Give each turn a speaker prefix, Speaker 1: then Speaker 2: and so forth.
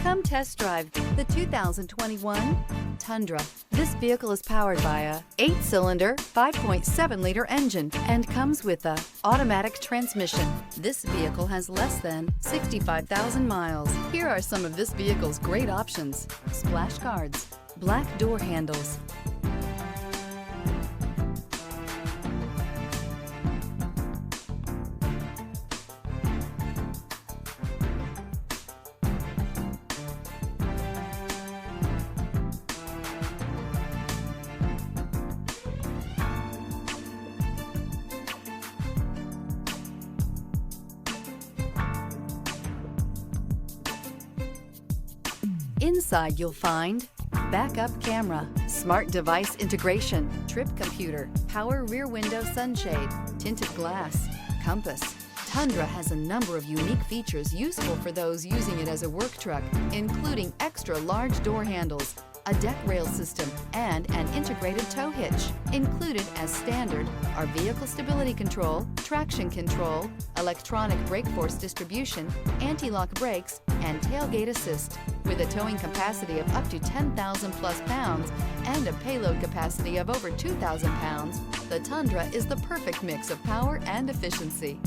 Speaker 1: Come test drive the 2021 Tundra. This vehicle is powered by a 8-cylinder, 5.7-liter engine and comes with a automatic transmission. This vehicle has less than 65,000 miles. Here are some of this vehicle's great options: splash guards, black door handles, Inside you'll find backup camera, smart device integration, trip computer, power rear window sunshade, tinted glass, compass. Tundra has a number of unique features useful for those using it as a work truck, including extra large door handles, a deck rail system, and an integrated tow hitch. Included as standard are vehicle stability control, traction control, electronic brake force distribution, anti-lock brakes, and tailgate assist. With a towing capacity of up to 10,000 plus pounds and a payload capacity of over 2,000 pounds, the Tundra is the perfect mix of power and efficiency.